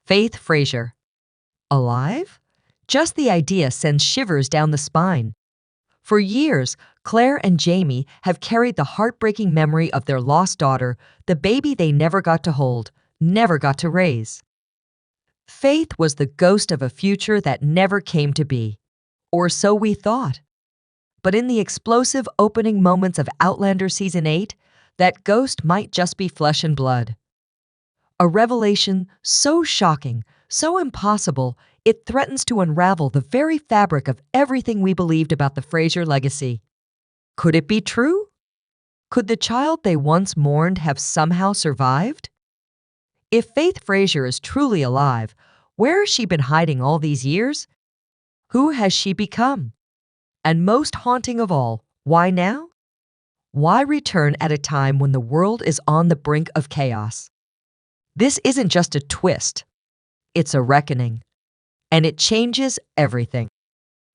Faith Fraser. Alive? Just the idea sends shivers down the spine. For years, Claire and Jamie have carried the heartbreaking memory of their lost daughter, the baby they never got to hold, never got to raise. Faith was the ghost of a future that never came to be. Or so we thought. But in the explosive opening moments of Outlander Season 8, that ghost might just be flesh and blood. A revelation so shocking, so impossible, it threatens to unravel the very fabric of everything we believed about the Fraser legacy. Could it be true? Could the child they once mourned have somehow survived? If Faith Fraser is truly alive, where has she been hiding all these years? Who has she become? And most haunting of all, why now? Why return at a time when the world is on the brink of chaos? This isn't just a twist. It's a reckoning. And it changes everything.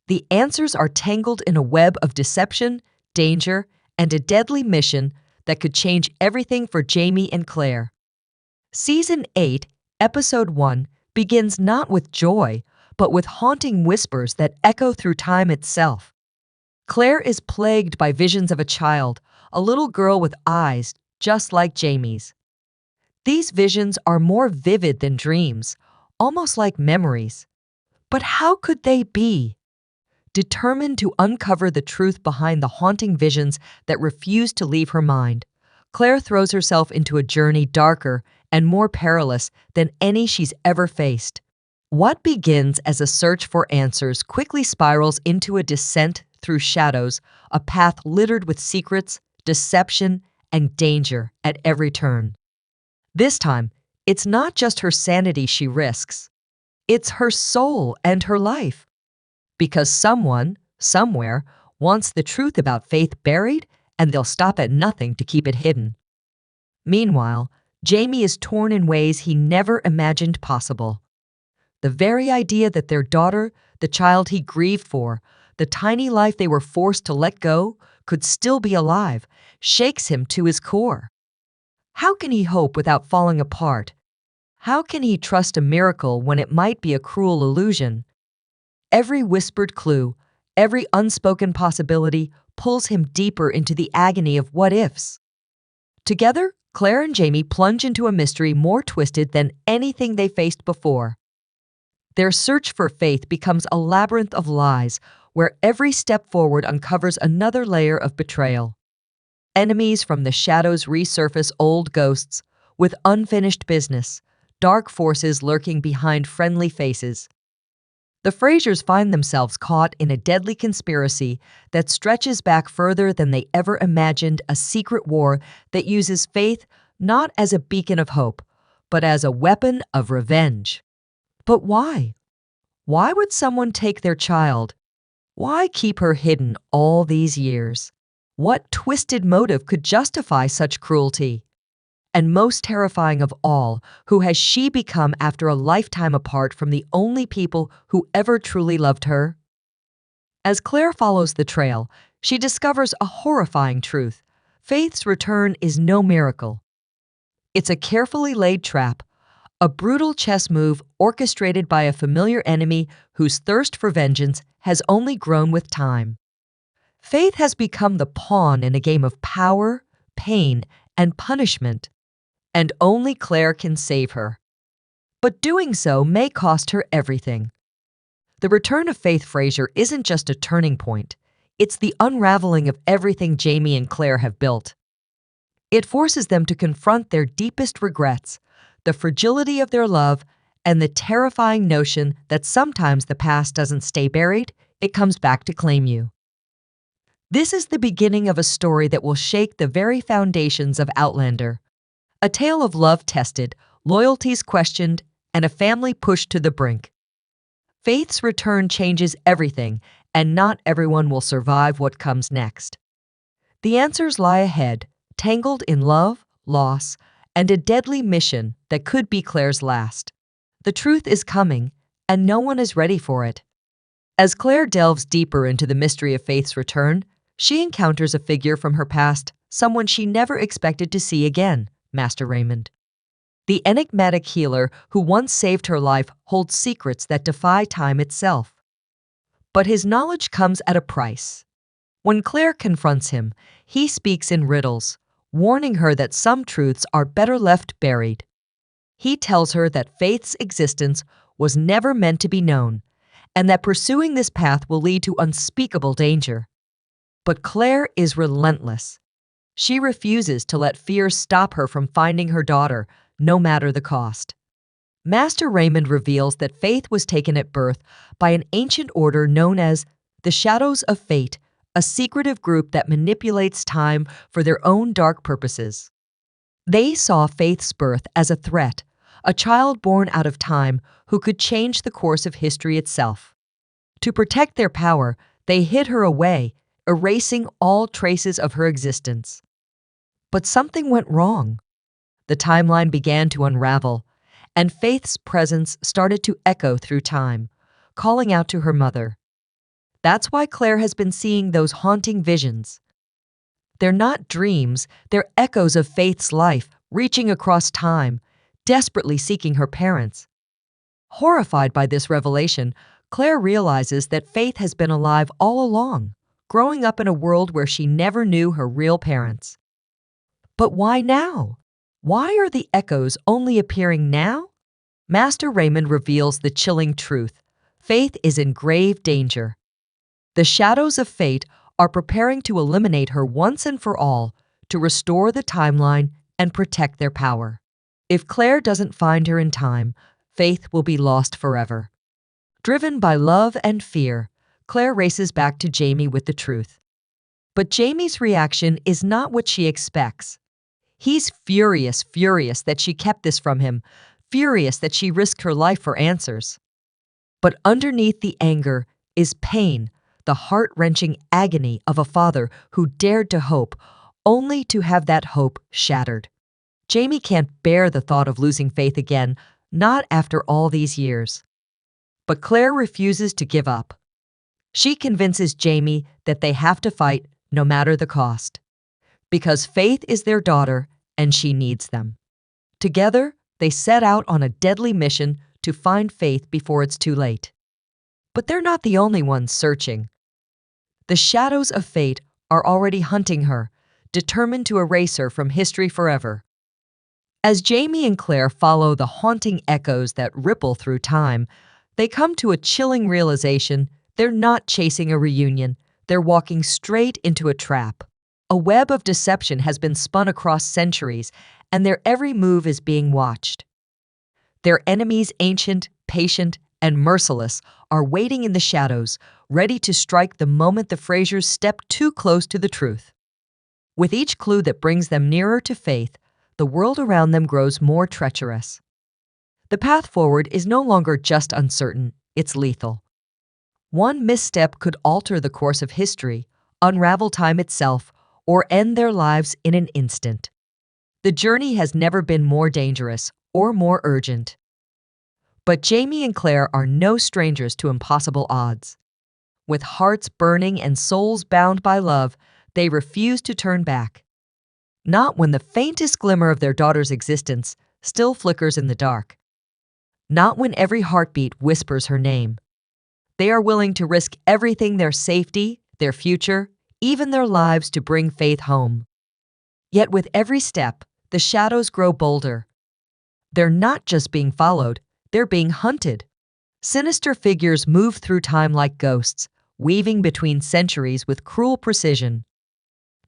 The answers are tangled in a web of deception, danger, and a deadly mission that could change everything for Jamie and Claire. Season 8, Episode 1 begins not with joy, but with haunting whispers that echo through time itself. Claire is plagued by visions of a child, a little girl with eyes just like Jamie's. These visions are more vivid than dreams, almost like memories. But how could they be? Determined to uncover the truth behind the haunting visions that refuse to leave her mind, Claire throws herself into a journey darker and more perilous than any she's ever faced. What begins as a search for answers quickly spirals into a descent through shadows, a path littered with secrets, deception, and danger at every turn. This time, it's not just her sanity she risks. It's her soul and her life. Because someone, somewhere, wants the truth about Faith buried, and they'll stop at nothing to keep it hidden. Meanwhile, Jamie is torn in ways he never imagined possible. The very idea that their daughter, the child he grieved for, the tiny life they were forced to let go, could still be alive, shakes him to his core. How can he hope without falling apart? How can he trust a miracle when it might be a cruel illusion? Every whispered clue, every unspoken possibility pulls him deeper into the agony of what-ifs. Together, Claire and Jamie plunge into a mystery more twisted than anything they faced before. Their search for Faith becomes a labyrinth of lies, where every step forward uncovers another layer of betrayal. Enemies from the shadows resurface old ghosts, with unfinished business, dark forces lurking behind friendly faces. The Frasers find themselves caught in a deadly conspiracy that stretches back further than they ever imagined, a secret war that uses Faith not as a beacon of hope, but as a weapon of revenge. But why? Why would someone take their child? Why keep her hidden all these years? What twisted motive could justify such cruelty? And most terrifying of all, who has she become after a lifetime apart from the only people who ever truly loved her? As Claire follows the trail, she discovers a horrifying truth. Faith's return is no miracle. It's a carefully laid trap, a brutal chess move orchestrated by a familiar enemy whose thirst for vengeance has only grown with time. Faith has become the pawn in a game of power, pain, and punishment, and only Claire can save her. But doing so may cost her everything. The return of Faith Fraser isn't just a turning point, it's the unraveling of everything Jamie and Claire have built. It forces them to confront their deepest regrets, the fragility of their love, and the terrifying notion that sometimes the past doesn't stay buried, it comes back to claim you. This is the beginning of a story that will shake the very foundations of Outlander. A tale of love tested, loyalties questioned, and a family pushed to the brink. Faith's return changes everything, and not everyone will survive what comes next. The answers lie ahead, tangled in love, loss, and a deadly mission that could be Claire's last. The truth is coming, and no one is ready for it. As Claire delves deeper into the mystery of Faith's return, she encounters a figure from her past, someone she never expected to see again, Master Raymond. The enigmatic healer who once saved her life holds secrets that defy time itself. But his knowledge comes at a price. When Claire confronts him, he speaks in riddles, warning her that some truths are better left buried. He tells her that Faith's existence was never meant to be known, and that pursuing this path will lead to unspeakable danger. But Claire is relentless. She refuses to let fear stop her from finding her daughter, no matter the cost. Master Raymond reveals that Faith was taken at birth by an ancient order known as the Shadows of Fate, a secretive group that manipulates time for their own dark purposes. They saw Faith's birth as a threat, a child born out of time who could change the course of history itself. To protect their power, they hid her away, erasing all traces of her existence. But something went wrong. The timeline began to unravel, and Faith's presence started to echo through time, calling out to her mother. That's why Claire has been seeing those haunting visions. They're not dreams, they're echoes of Faith's life, reaching across time, desperately seeking her parents. Horrified by this revelation, Claire realizes that Faith has been alive all along, growing up in a world where she never knew her real parents. But why now? Why are the echoes only appearing now? Master Raymond reveals the chilling truth. Faith is in grave danger. The shadows of fate are preparing to eliminate her once and for all, to restore the timeline and protect their power. If Claire doesn't find her in time, Faith will be lost forever. Driven by love and fear, Claire races back to Jamie with the truth. But Jamie's reaction is not what she expects. He's furious that she kept this from him, furious that she risked her life for answers. But underneath the anger is pain, the heart-wrenching agony of a father who dared to hope, only to have that hope shattered. Jamie can't bear the thought of losing Faith again, not after all these years. But Claire refuses to give up. She convinces Jamie that they have to fight no matter the cost. Because Faith is their daughter and she needs them. Together, they set out on a deadly mission to find Faith before it's too late. But they're not the only ones searching. The shadows of fate are already hunting her, determined to erase her from history forever. As Jamie and Claire follow the haunting echoes that ripple through time, they come to a chilling realization: they're not chasing a reunion, they're walking straight into a trap. A web of deception has been spun across centuries, and their every move is being watched. Their enemies, ancient, patient, and merciless, are waiting in the shadows, ready to strike the moment the Frasers step too close to the truth. With each clue that brings them nearer to Faith, the world around them grows more treacherous. The path forward is no longer just uncertain, it's lethal. One misstep could alter the course of history, unravel time itself, or end their lives in an instant. The journey has never been more dangerous or more urgent. But Jamie and Claire are no strangers to impossible odds. With hearts burning and souls bound by love, they refuse to turn back. Not when the faintest glimmer of their daughter's existence still flickers in the dark. Not when every heartbeat whispers her name. They are willing to risk everything: their safety, their future, even their lives, to bring Faith home. Yet with every step, the shadows grow bolder. They're not just being followed, they're being hunted. Sinister figures move through time like ghosts, weaving between centuries with cruel precision.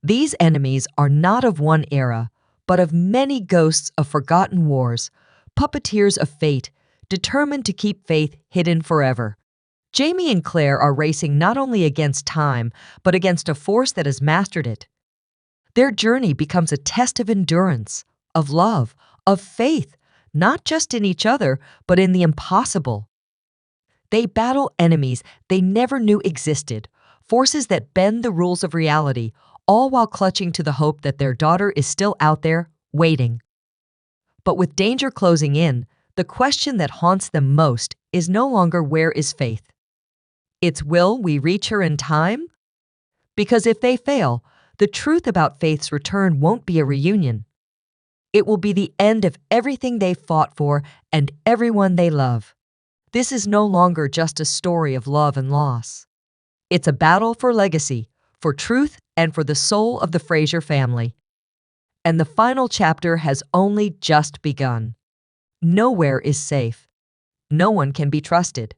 These enemies are not of one era, but of many ghosts of forgotten wars, puppeteers of fate, determined to keep Faith hidden forever. Jamie and Claire are racing not only against time, but against a force that has mastered it. Their journey becomes a test of endurance, of love, of faith, not just in each other, but in the impossible. They battle enemies they never knew existed, forces that bend the rules of reality, all while clutching to the hope that their daughter is still out there, waiting. But with danger closing in, the question that haunts them most is no longer where is Faith. It's, will we reach her in time? Because if they fail, the truth about Faith's return won't be a reunion. It will be the end of everything they fought for and everyone they love. This is no longer just a story of love and loss. It's a battle for legacy, for truth, and for the soul of the Fraser family. And the final chapter has only just begun. Nowhere is safe. No one can be trusted.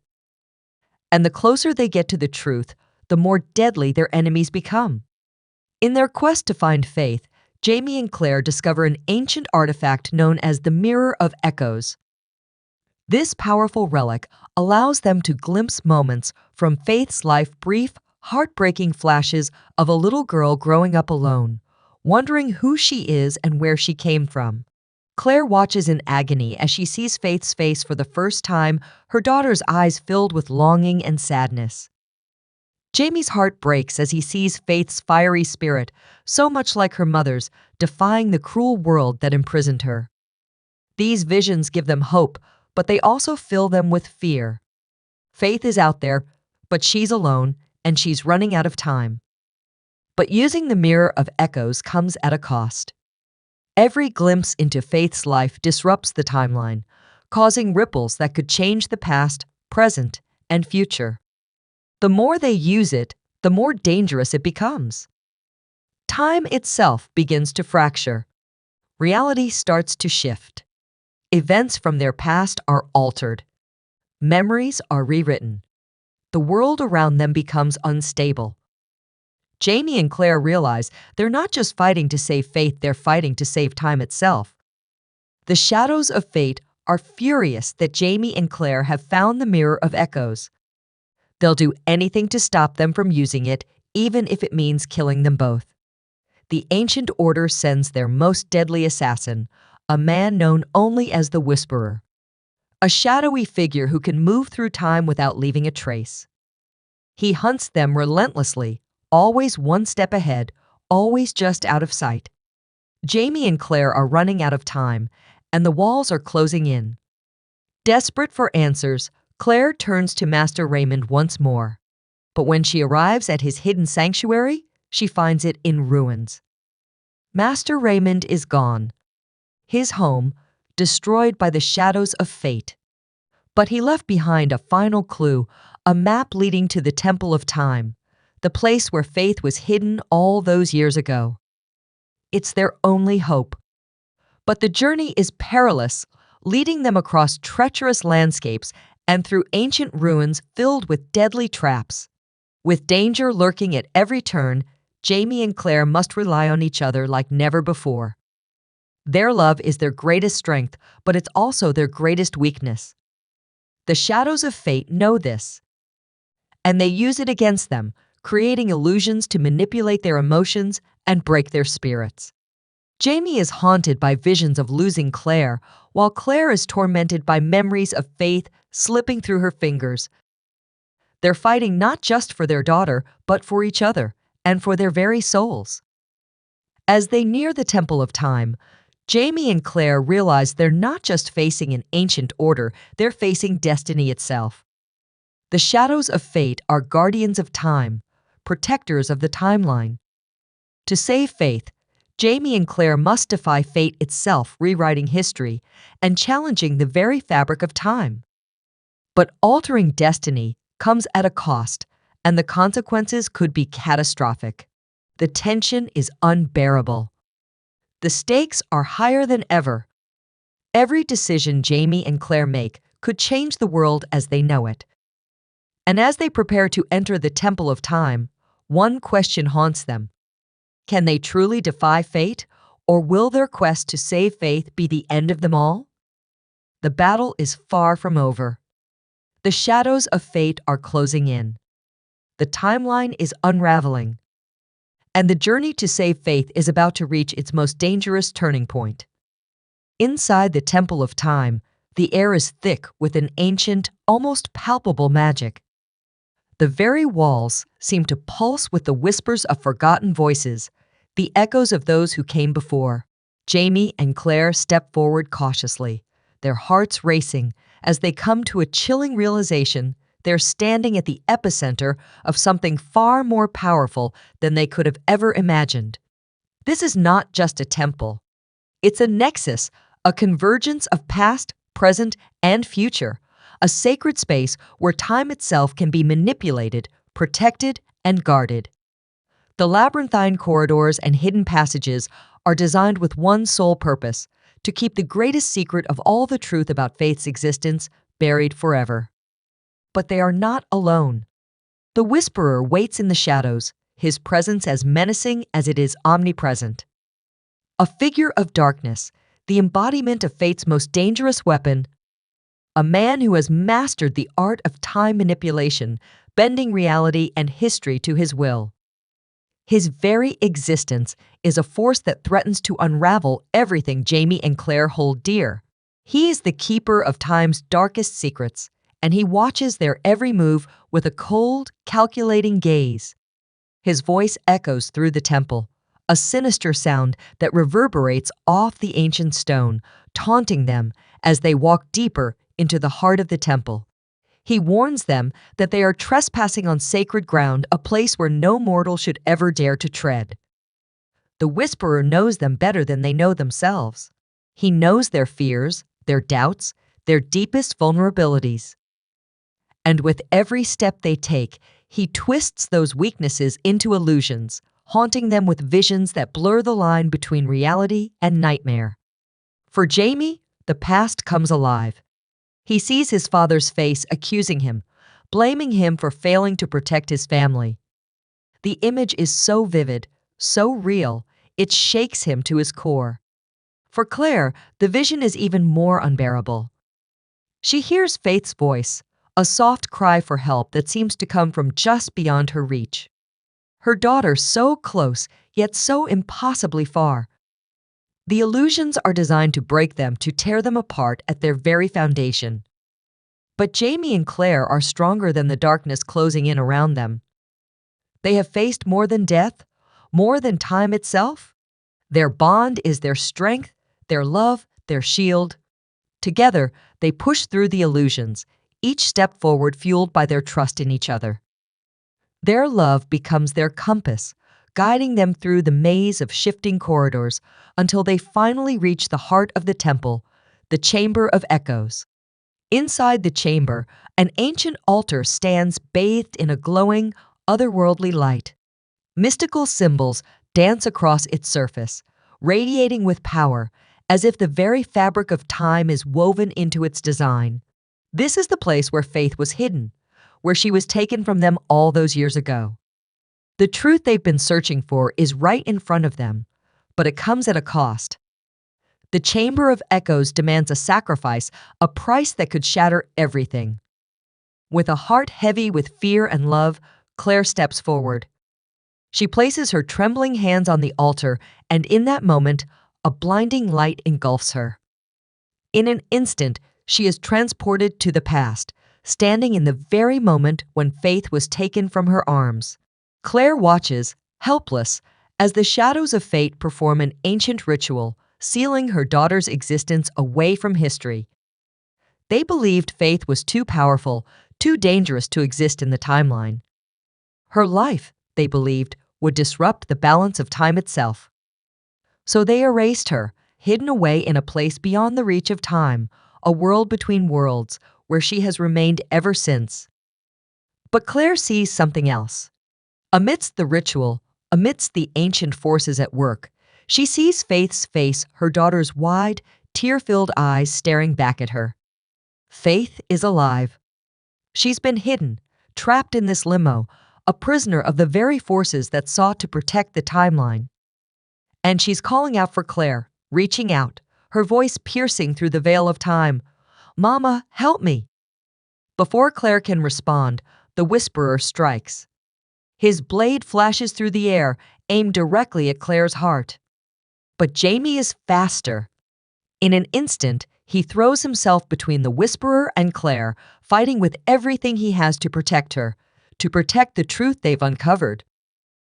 And the closer they get to the truth, the more deadly their enemies become. In their quest to find Faith, Jamie and Claire discover an ancient artifact known as the Mirror of Echoes. This powerful relic allows them to glimpse moments from Faith's life, brief, heartbreaking flashes of a little girl growing up alone, wondering who she is and where she came from. Claire watches in agony as she sees Faith's face for the first time, her daughter's eyes filled with longing and sadness. Jamie's heart breaks as he sees Faith's fiery spirit, so much like her mother's, defying the cruel world that imprisoned her. These visions give them hope, but they also fill them with fear. Faith is out there, but she's alone, and she's running out of time. But using the Mirror of Echoes comes at a cost. Every glimpse into Faith's life disrupts the timeline, causing ripples that could change the past, present, and future. The more they use it, the more dangerous it becomes. Time itself begins to fracture. Reality starts to shift. Events from their past are altered. Memories are rewritten. The world around them becomes unstable. Jamie and Claire realize they're not just fighting to save Faith, they're fighting to save time itself. The shadows of fate are furious that Jamie and Claire have found the Mirror of Echoes. They'll do anything to stop them from using it, even if it means killing them both. The Ancient Order sends their most deadly assassin, a man known only as the Whisperer, a shadowy figure who can move through time without leaving a trace. He hunts them relentlessly, always one step ahead, always just out of sight. Jamie and Claire are running out of time, and the walls are closing in. Desperate for answers, Claire turns to Master Raymond once more. But when she arrives at his hidden sanctuary, she finds it in ruins. Master Raymond is gone. His home, destroyed by the shadows of fate. But he left behind a final clue, a map leading to the Temple of Time, the place where Faith was hidden all those years ago. It's their only hope. But the journey is perilous, leading them across treacherous landscapes and through ancient ruins filled with deadly traps. With danger lurking at every turn, Jamie and Claire must rely on each other like never before. Their love is their greatest strength, but it's also their greatest weakness. The shadows of fate know this, and they use it against them, creating illusions to manipulate their emotions and break their spirits. Jamie is haunted by visions of losing Claire, while Claire is tormented by memories of Faith slipping through her fingers. They're fighting not just for their daughter, but for each other, and for their very souls. As they near the Temple of Time, Jamie and Claire realize they're not just facing an ancient order, they're facing destiny itself. The shadows of fate are guardians of time, protectors of the timeline. To save Faith, Jamie and Claire must defy fate itself, rewriting history and challenging the very fabric of time. But altering destiny comes at a cost, and the consequences could be catastrophic. The tension is unbearable. The stakes are higher than ever. Every decision Jamie and Claire make could change the world as they know it. And as they prepare to enter the Temple of Time, one question haunts them. Can they truly defy fate, or will their quest to save Faith be the end of them all? The battle is far from over. The shadows of fate are closing in. The timeline is unraveling. And the journey to save Faith is about to reach its most dangerous turning point. Inside the Temple of Time, the air is thick with an ancient, almost palpable magic. The very walls seem to pulse with the whispers of forgotten voices, the echoes of those who came before. Jamie and Claire step forward cautiously, their hearts racing as they come to a chilling realization they're standing at the epicenter of something far more powerful than they could have ever imagined. This is not just a temple. It's a nexus, a convergence of past, present, and future, a sacred space where time itself can be manipulated, protected, and guarded. The labyrinthine corridors and hidden passages are designed with one sole purpose: to keep the greatest secret of all the truth about Faith's existence buried forever. But they are not alone. The Whisperer waits in the shadows, his presence as menacing as it is omnipresent. A figure of darkness, the embodiment of Fate's most dangerous weapon, a man who has mastered the art of time manipulation, bending reality and history to his will. His very existence is a force that threatens to unravel everything Jamie and Claire hold dear. He is the keeper of time's darkest secrets, and he watches their every move with a cold, calculating gaze. His voice echoes through the temple, a sinister sound that reverberates off the ancient stone, taunting them as they walk deeper into the heart of the temple. He warns them that they are trespassing on sacred ground, a place where no mortal should ever dare to tread. The Whisperer knows them better than they know themselves. He knows their fears, their doubts, their deepest vulnerabilities. And with every step they take, he twists those weaknesses into illusions, haunting them with visions that blur the line between reality and nightmare. For Jamie, the past comes alive. He sees his father's face accusing him, blaming him for failing to protect his family. The image is so vivid, so real, it shakes him to his core. For Claire, the vision is even more unbearable. She hears Faith's voice, a soft cry for help that seems to come from just beyond her reach. Her daughter so close, yet so impossibly far. The illusions are designed to break them, to tear them apart at their very foundation. But Jamie and Claire are stronger than the darkness closing in around them. They have faced more than death, more than time itself. Their bond is their strength, their love, their shield. Together, they push through the illusions, each step forward fueled by their trust in each other. Their love becomes their compass, guiding them through the maze of shifting corridors until they finally reach the heart of the temple, the Chamber of Echoes. Inside the chamber, an ancient altar stands bathed in a glowing, otherworldly light. Mystical symbols dance across its surface, radiating with power, as if the very fabric of time is woven into its design. This is the place where Faith was hidden, where she was taken from them all those years ago. The truth they've been searching for is right in front of them, but it comes at a cost. The Chamber of Echoes demands a sacrifice, a price that could shatter everything. With a heart heavy with fear and love, Claire steps forward. She places her trembling hands on the altar, and in that moment, a blinding light engulfs her. In an instant, she is transported to the past, standing in the very moment when Faith was taken from her arms. Claire watches, helpless, as the shadows of fate perform an ancient ritual, sealing her daughter's existence away from history. They believed Faith was too powerful, too dangerous to exist in the timeline. Her life, they believed, would disrupt the balance of time itself. So they erased her, hidden away in a place beyond the reach of time, a world between worlds, where she has remained ever since. But Claire sees something else. Amidst the ritual, amidst the ancient forces at work, she sees Faith's face, her daughter's wide, tear-filled eyes staring back at her. Faith is alive. She's been hidden, trapped in this limo, a prisoner of the very forces that sought to protect the timeline. And she's calling out for Claire, reaching out, her voice piercing through the veil of time. "Mama, help me!" Before Claire can respond, the Whisperer strikes. His blade flashes through the air, aimed directly at Claire's heart. But Jamie is faster. In an instant, he throws himself between the Whisperer and Claire, fighting with everything he has to protect her, to protect the truth they've uncovered.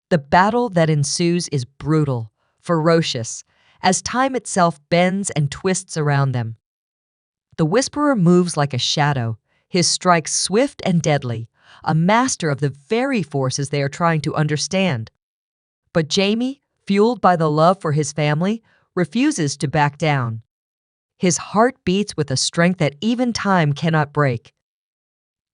The battle that ensues is brutal, ferocious, as time itself bends and twists around them. The Whisperer moves like a shadow, his strikes swift and deadly, a master of the very forces they are trying to understand. But Jamie, fueled by the love for his family, refuses to back down. His heart beats with a strength that even time cannot break.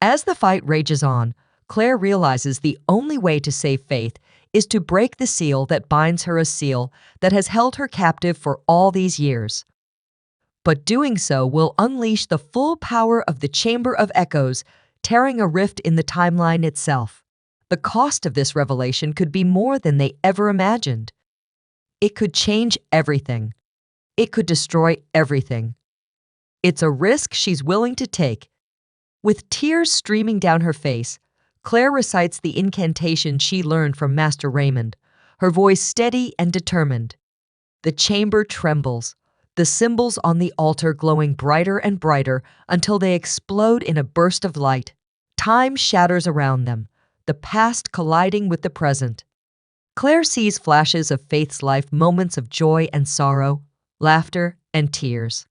As the fight rages on, Claire realizes the only way to save Faith is to break the seal that binds her, a seal that has held her captive for all these years. But doing so will unleash the full power of the Chamber of Echoes, tearing a rift in the timeline itself. The cost of this revelation could be more than they ever imagined. It could change everything. It could destroy everything. It's a risk she's willing to take. With tears streaming down her face, Claire recites the incantation she learned from Master Raymond, her voice steady and determined. The chamber trembles, the symbols on the altar glowing brighter and brighter until they explode in a burst of light. Time shatters around them, the past colliding with the present. Claire sees flashes of Faith's life, moments of joy and sorrow, laughter and tears.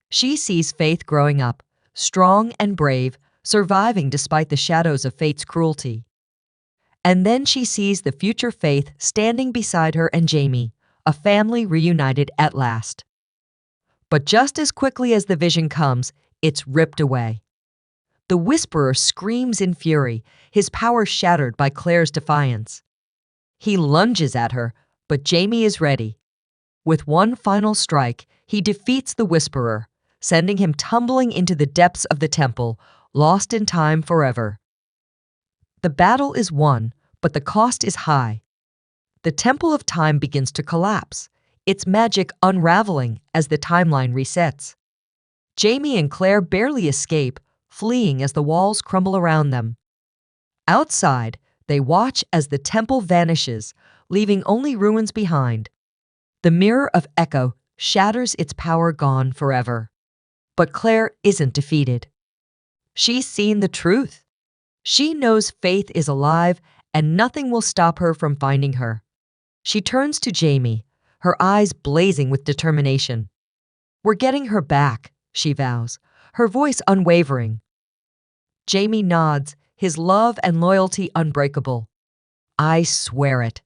She sees Faith growing up, strong and brave, surviving despite the shadows of Fate's cruelty. And then she sees the future Faith standing beside her and Jamie, a family reunited at last. But just as quickly as the vision comes, it's ripped away. The Whisperer screams in fury, his power shattered by Claire's defiance. He lunges at her, but Jamie is ready. With one final strike, he defeats the Whisperer, sending him tumbling into the depths of the temple, lost in time forever. The battle is won, but the cost is high. The Temple of Time begins to collapse, its magic unraveling as the timeline resets. Jamie and Claire barely escape, fleeing as the walls crumble around them. Outside, they watch as the temple vanishes, leaving only ruins behind. The Mirror of Echo shatters, its power gone forever. But Claire isn't defeated. She's seen the truth. She knows Faith is alive, and nothing will stop her from finding her. She turns to Jamie, her eyes blazing with determination. "We're getting her back," she vows, her voice unwavering. Jamie nods, his love and loyalty unbreakable. "I swear it.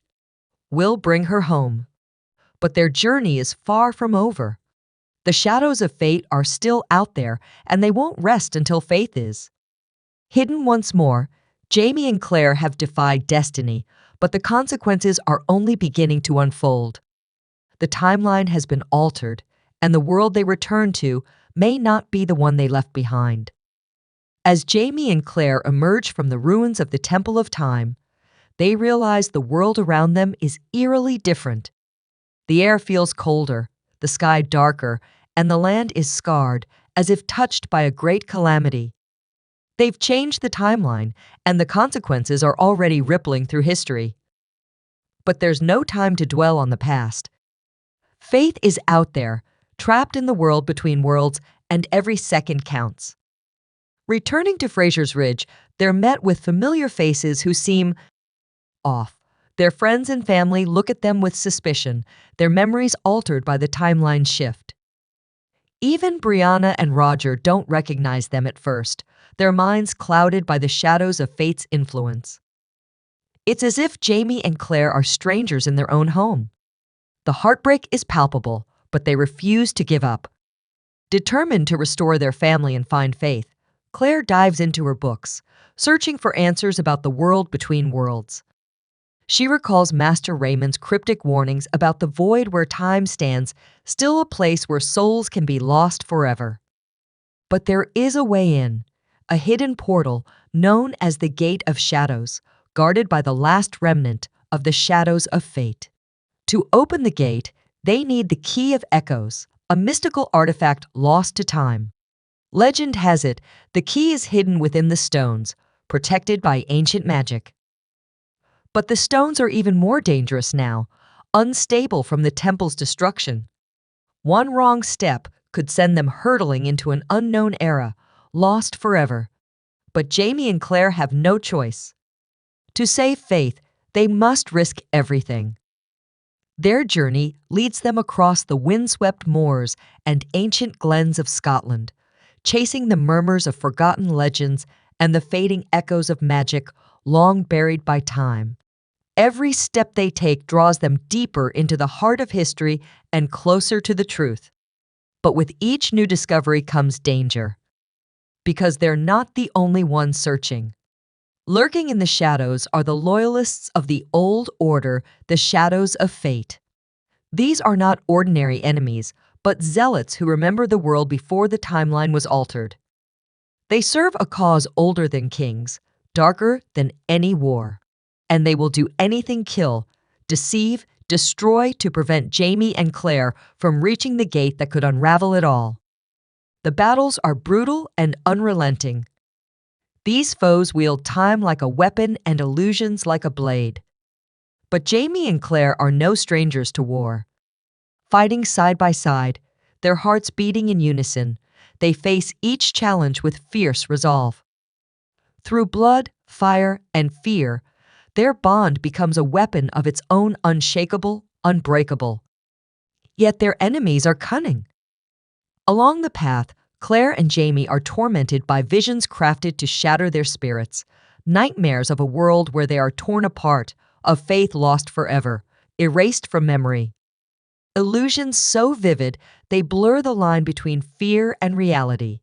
We'll bring her home." But their journey is far from over. The shadows of Fate are still out there, and they won't rest until Faith is. Hidden once more, Jamie and Claire have defied destiny, but the consequences are only beginning to unfold. The timeline has been altered, and the world they return to may not be the one they left behind. As Jamie and Claire emerge from the ruins of the Temple of Time, they realize the world around them is eerily different. The air feels colder, the sky darker, and the land is scarred, as if touched by a great calamity. They've changed the timeline, and the consequences are already rippling through history. But there's no time to dwell on the past. Faith is out there, trapped in the world between worlds, and every second counts. Returning to Fraser's Ridge, they're met with familiar faces who seem off. Their friends and family look at them with suspicion, their memories altered by the timeline shift. Even Brianna and Roger don't recognize them at first, their minds clouded by the shadows of Fate's influence. It's as if Jamie and Claire are strangers in their own home. The heartbreak is palpable, but they refuse to give up. Determined to restore their family and find Faith, Claire dives into her books, searching for answers about the world between worlds. She recalls Master Raymond's cryptic warnings about the void where time stands, still a place where souls can be lost forever. But there is a way in, a hidden portal known as the Gate of Shadows, guarded by the last remnant of the shadows of Fate. To open the gate, they need the Key of Echoes, a mystical artifact lost to time. Legend has it, the key is hidden within the stones, protected by ancient magic. But the stones are even more dangerous now, unstable from the temple's destruction. One wrong step could send them hurtling into an unknown era, lost forever. But Jamie and Claire have no choice. To save Faith, they must risk everything. Their journey leads them across the windswept moors and ancient glens of Scotland, chasing the murmurs of forgotten legends and the fading echoes of magic long buried by time. Every step they take draws them deeper into the heart of history and closer to the truth. But with each new discovery comes danger, because they're not the only ones searching. Lurking in the shadows are the loyalists of the old order, the shadows of fate. These are not ordinary enemies, but zealots who remember the world before the timeline was altered. They serve a cause older than kings, darker than any war. And they will do anything kill, deceive, destroy to prevent Jamie and Claire from reaching the gate that could unravel it all. The battles are brutal and unrelenting. These foes wield time like a weapon and illusions like a blade. But Jamie and Claire are no strangers to war. Fighting side by side, their hearts beating in unison, they face each challenge with fierce resolve. Through blood, fire, and fear, their bond becomes a weapon of its own, unshakable, unbreakable. Yet their enemies are cunning. Along the path, Claire and Jamie are tormented by visions crafted to shatter their spirits, nightmares of a world where they are torn apart, of faith lost forever, erased from memory. Illusions so vivid they blur the line between fear and reality.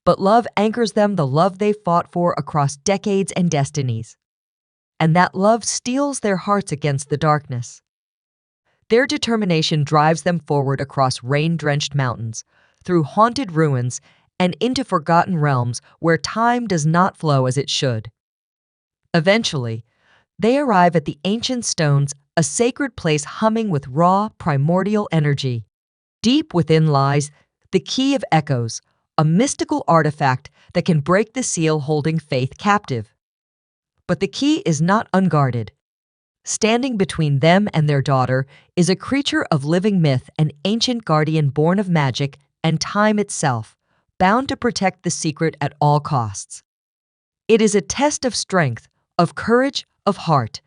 But love anchors them, the love they fought for across decades and destinies. And that love steels their hearts against the darkness. Their determination drives them forward across rain-drenched mountains, through haunted ruins, and into forgotten realms where time does not flow as it should. Eventually, they arrive at the ancient stones, a sacred place humming with raw, primordial energy. Deep within lies the Key of Echoes, a mystical artifact that can break the seal holding faith captive. But the key is not unguarded. Standing between them and their daughter is a creature of living myth, an ancient guardian born of magic and time itself, bound to protect the secret at all costs. It is a test of strength, of courage, of heart.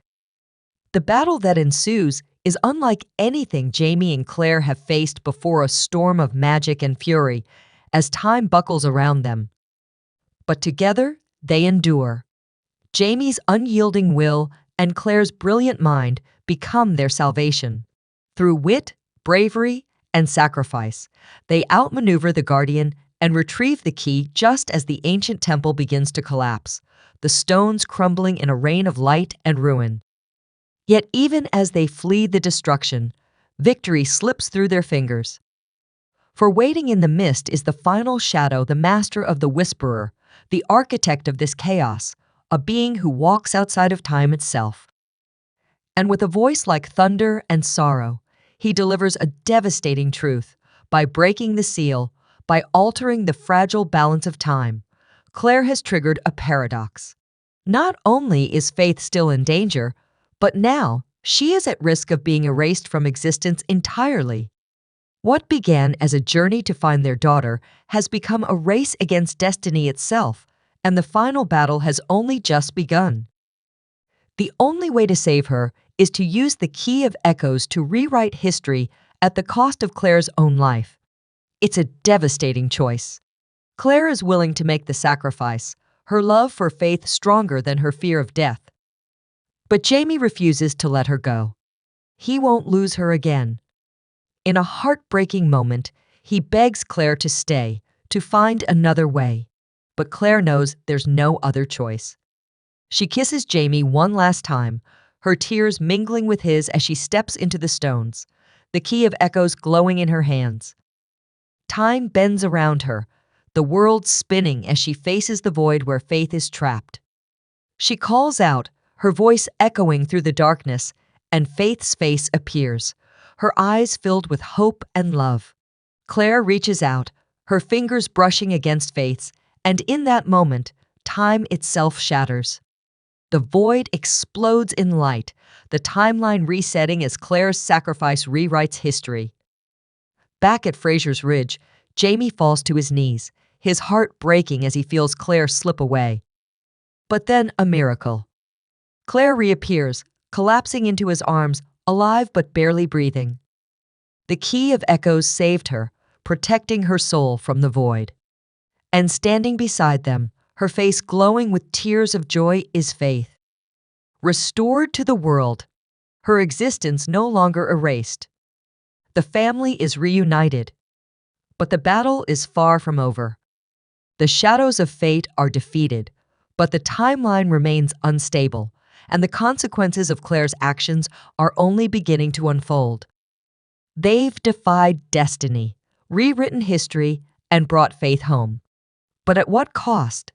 The battle that ensues is unlike anything Jamie and Claire have faced before, a storm of magic and fury, as time buckles around them. But together, they endure. Jamie's unyielding will and Claire's brilliant mind become their salvation. Through wit, bravery, and sacrifice, they outmaneuver the Guardian and retrieve the key just as the ancient temple begins to collapse, the stones crumbling in a rain of light and ruin. Yet even as they flee the destruction, victory slips through their fingers. For waiting in the mist is the final shadow, the master of the Whisperer, the architect of this chaos, a being who walks outside of time itself. And with a voice like thunder and sorrow, he delivers a devastating truth. By breaking the seal, by altering the fragile balance of time, Claire has triggered a paradox. Not only is faith still in danger, but now she is at risk of being erased from existence entirely. What began as a journey to find their daughter has become a race against destiny itself, and the final battle has only just begun. The only way to save her is to use the Key of Echoes to rewrite history at the cost of Claire's own life. It's a devastating choice. Claire is willing to make the sacrifice, her love for faith stronger than her fear of death. But Jamie refuses to let her go. He won't lose her again. In a heartbreaking moment, he begs Claire to stay, to find another way. But Claire knows there's no other choice. She kisses Jamie one last time, her tears mingling with his as she steps into the stones, the Key of Echoes glowing in her hands. Time bends around her, the world spinning as she faces the void where faith is trapped. She calls out, her voice echoing through the darkness, and Faith's face appears, her eyes filled with hope and love. Claire reaches out, her fingers brushing against Faith's, and in that moment, time itself shatters. The void explodes in light, the timeline resetting as Claire's sacrifice rewrites history. Back at Fraser's Ridge, Jamie falls to his knees, his heart breaking as he feels Claire slip away. But then a miracle. Claire reappears, collapsing into his arms, alive but barely breathing. The Key of Echoes saved her, protecting her soul from the void. And standing beside them, her face glowing with tears of joy, is Faith. restored to the world, her existence no longer erased. The family is reunited, but the battle is far from over. The shadows of fate are defeated, but the timeline remains unstable, and the consequences of Claire's actions are only beginning to unfold. They've defied destiny, rewritten history, and brought Faith home. But at what cost?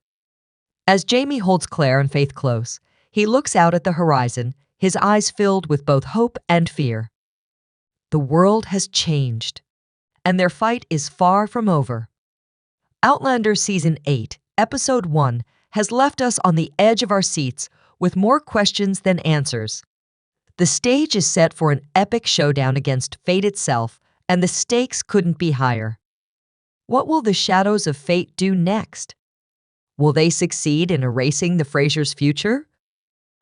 As Jamie holds Claire and Faith close, he looks out at the horizon, his eyes filled with both hope and fear. The world has changed, and their fight is far from over. Outlander Season 8, Episode 1 has left us on the edge of our seats with more questions than answers. The stage is set for an epic showdown against fate itself, and the stakes couldn't be higher. What will the shadows of fate do next? Will they succeed in erasing the Frasers' future?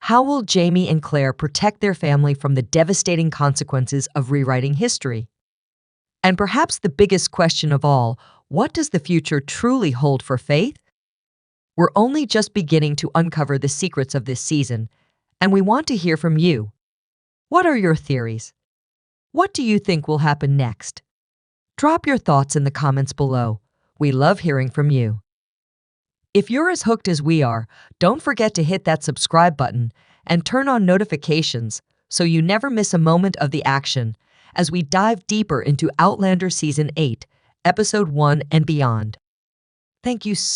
How will Jamie and Claire protect their family from the devastating consequences of rewriting history? And perhaps the biggest question of all, what does the future truly hold for Faith? We're only just beginning to uncover the secrets of this season, and we want to hear from you. What are your theories? What do you think will happen next? Drop your thoughts in the comments below. We love hearing from you. If you're as hooked as we are, don't forget to hit that subscribe button and turn on notifications so you never miss a moment of the action as we dive deeper into Outlander Season 8, Episode 1 and beyond. Thank you so